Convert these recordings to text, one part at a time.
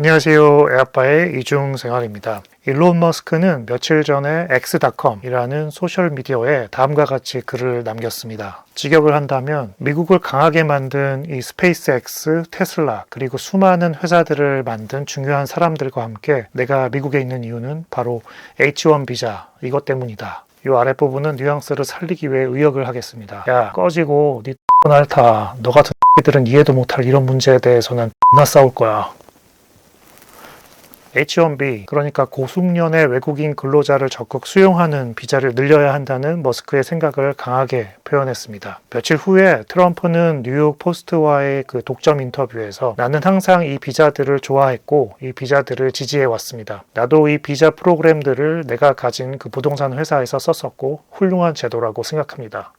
안녕하세요. 애아빠의 이중생활입니다. 일론 머스크는 며칠 전에 X.com이라는 소셜미디어에 다음과 같이 글을 남겼습니다. 직역을 한다면 미국을 강하게 만든 이 스페이스X, 테슬라, 그리고 수많은 회사들을 만든 중요한 사람들과 함께 내가 미국에 있는 이유는 바로 H1 비자 이것 때문이다. 이 아랫부분은 뉘앙스를 살리기 위해 의역을 하겠습니다. 야, 꺼지고 니 аль타. 너 같은 X들은 이해도 못할 이런 문제에 대해서는 나 싸울 거야. H1B, 그러니까 고숙련의 외국인 근로자를 적극 수용하는 비자를 늘려야 한다는 머스크의 생각을 강하게 표현했습니다. 며칠 후에 트럼프는 뉴욕 포스트와의 그 독점 인터뷰에서 나는 항상 이 비자들을 좋아했고 이 비자들을 지지해 왔습니다. 나도 이 비자 프로그램들을 내가 가진 그 부동산 회사에서 썼었고 훌륭한 제도라고 생각합니다.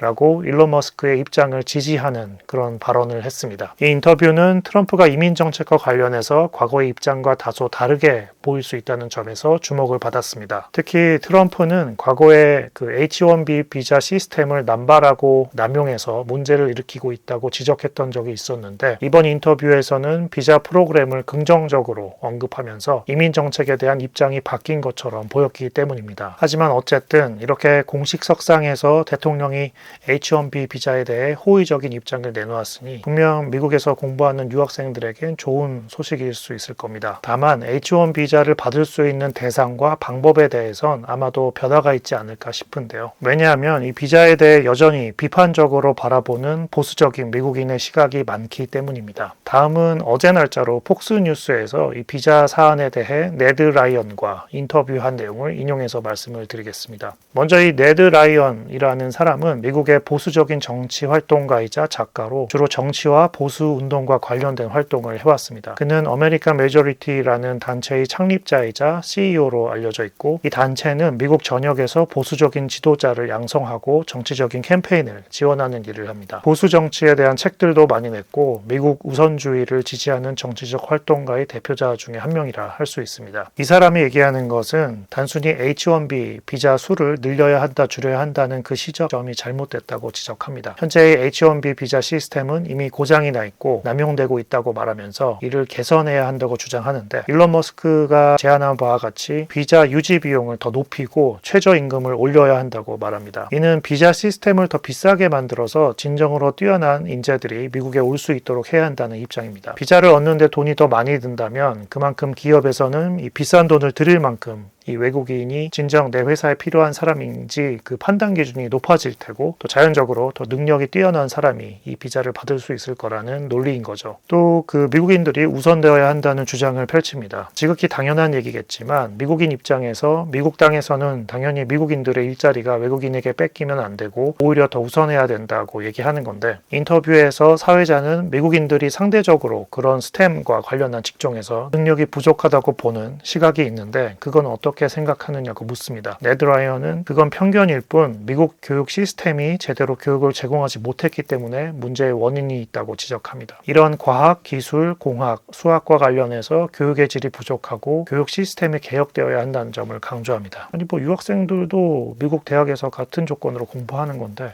라고 일론 머스크의 입장을 지지하는 그런 발언을 했습니다. 이 인터뷰는 트럼프가 이민 정책과 관련해서 과거의 입장과 다소 다르게 보일 수 있다는 점에서 주목을 받았습니다. 특히 트럼프는 과거에 그 H1B 비자 시스템을 남발하고 남용해서 문제를 일으키고 있다고 지적했던 적이 있었는데 이번 인터뷰에서는 비자 프로그램을 긍정적으로 언급하면서 이민 정책에 대한 입장이 바뀐 것처럼 보였기 때문입니다. 하지만 어쨌든 이렇게 공식 석상에서 대통령이 H1B 비자에 대해 호의적인 입장을 내놓았으니 분명 미국에서 공부하는 유학생들에겐 좋은 소식일 수 있을 겁니다. 다만 H1 비자를 받을 수 있는 대상과 방법에 대해선 아마도 변화가 있지 않을까 싶은데요. 왜냐하면 이 비자에 대해 여전히 비판적으로 바라보는 보수적인 미국인의 시각이 많기 때문입니다. 다음은 어제 날짜로 폭스뉴스에서 이 비자 사안에 대해 네드 라이언과 인터뷰한 내용을 인용해서 말씀을 드리겠습니다. 먼저 이 네드 라이언이라는 사람은 미국의 보수적인 정치 활동가이자 작가로 주로 정치와 보수 운동과 관련된 활동을 해왔습니다. 그는 어메리칸 메저리티라는 단체의 창립자이자 CEO로 알려져 있고 이 단체는 미국 전역에서 보수적인 지도자를 양성하고 정치적인 캠페인을 지원하는 일을 합니다. 보수 정치에 대한 책들도 많이 냈고 미국 우선주의를 지지하는 정치적 활동가의 대표자 중에 한 명이라 할 수 있습니다. 이 사람이 얘기하는 것은 단순히 H1B 비자 수를 늘려야 한다, 줄여야 한다는 그 시점이 잘못됐다고 지적합니다. 현재의 H1B 비자 시스템은 이미 고장이 나 있고 남용되고 있다고 말하면서 이를 개선해야 한다고 주장하는데 일론 머스크가 제안한 바와 같이 비자 유지 비용을 더 높이고 최저임금을 올려야 한다고 말합니다. 이는 비자 시스템을 더 비싸게 만들어서 진정으로 뛰어난 인재들이 미국에 올 수 있도록 해야 한다는 입장입니다. 비자를 얻는데 돈이 더 많이 든다면 그만큼 기업에서는 이 비싼 돈을 들일 만큼 이 외국인이 진정 내 회사에 필요한 사람인지 그 판단 기준이 높아질 테고 또 자연적으로 더 능력이 뛰어난 사람이 이 비자를 받을 수 있을 거라는 논리인 거죠. 또 그 미국인들이 우선되어야 한다는 주장을 펼칩니다. 지극히 당연한 얘기겠지만 미국인 입장에서 미국 땅에서는 당연히 미국인들의 일자리가 외국인에게 뺏기면 안 되고 오히려 더 우선해야 된다고 얘기하는 건데 인터뷰에서 사회자는 미국인들이 상대적으로 그런 스템과 관련한 직종에서 능력이 부족하다고 보는 시각이 있는데 그건 어떻게 생각하느냐고 묻습니다. 네드 라이언은 그건 편견일 뿐 미국 교육 시스템이 제대로 교육을 제공하지 못했기 때문에 문제의 원인이 있다고 지적합니다. 이런 과학, 기술, 공학, 수학과 관련해서 교육의 질이 부족하고 교육 시스템이 개혁되어야 한다는 점을 강조합니다. 아니 유학생들도 미국 대학에서 같은 조건으로 공부하는 건데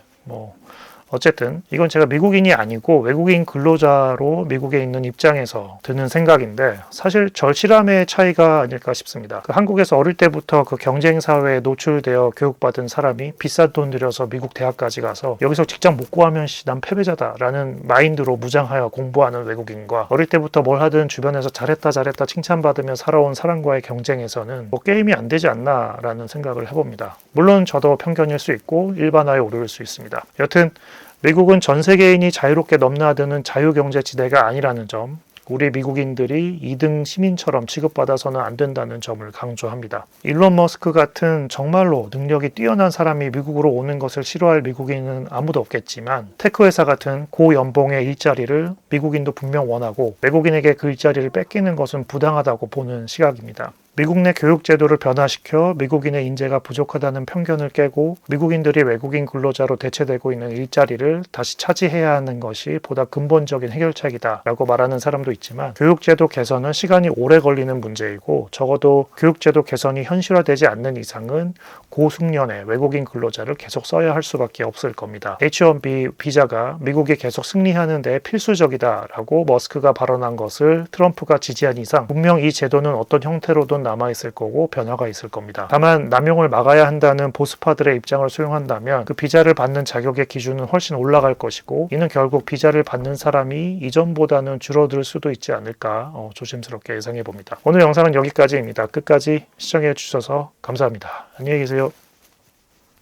어쨌든 이건 제가 미국인이 아니고 외국인 근로자로 미국에 있는 입장에서 드는 생각인데 사실 절실함의 차이가 아닐까 싶습니다. 한국에서 어릴 때부터 그 경쟁 사회에 노출되어 교육받은 사람이 비싼 돈 들여서 미국 대학까지 가서 여기서 직장 못 구하면 난 패배자다라는 마인드로 무장하여 공부하는 외국인과 어릴 때부터 뭘 하든 주변에서 잘했다 칭찬받으며 살아온 사람과의 경쟁에서는 게임이 안 되지 않나라는 생각을 해봅니다. 물론 저도 편견일 수 있고 일반화에 오를 수 있습니다. 여튼 미국은 전 세계인이 자유롭게 넘나드는 자유경제지대가 아니라는 점, 우리 미국인들이 2등 시민처럼 취급받아서는 안 된다는 점을 강조합니다. 일론 머스크 같은 정말로 능력이 뛰어난 사람이 미국으로 오는 것을 싫어할 미국인은 아무도 없겠지만 테크 회사 같은 고연봉의 일자리를 미국인도 분명 원하고 외국인에게 그 일자리를 뺏기는 것은 부당하다고 보는 시각입니다. 미국 내 교육 제도를 변화시켜 미국인의 인재가 부족하다는 편견을 깨고 미국인들이 외국인 근로자로 대체되고 있는 일자리를 다시 차지해야 하는 것이 보다 근본적인 해결책이다 라고 말하는 사람도 있지만, 교육 제도 개선은 시간이 오래 걸리는 문제이고 적어도 교육 제도 개선이 현실화되지 않는 이상은 고숙련의 외국인 근로자를 계속 써야 할 수밖에 없을 겁니다. H-1B 비자가 미국이 계속 승리하는 데 필수적이다라고 머스크가 발언한 것을 트럼프가 지지한 이상 분명 이 제도는 어떤 형태로든 남아있을 거고 변화가 있을 겁니다. 다만 남용을 막아야 한다는 보수파들의 입장을 수용한다면 그 비자를 받는 자격의 기준은 훨씬 올라갈 것이고, 이는 결국 비자를 받는 사람이 이전보다는 줄어들 수도 있지 않을까 조심스럽게 예상해 봅니다. 오늘 영상은 여기까지입니다. 끝까지 시청해 주셔서 감사합니다. 안녕히 계세요.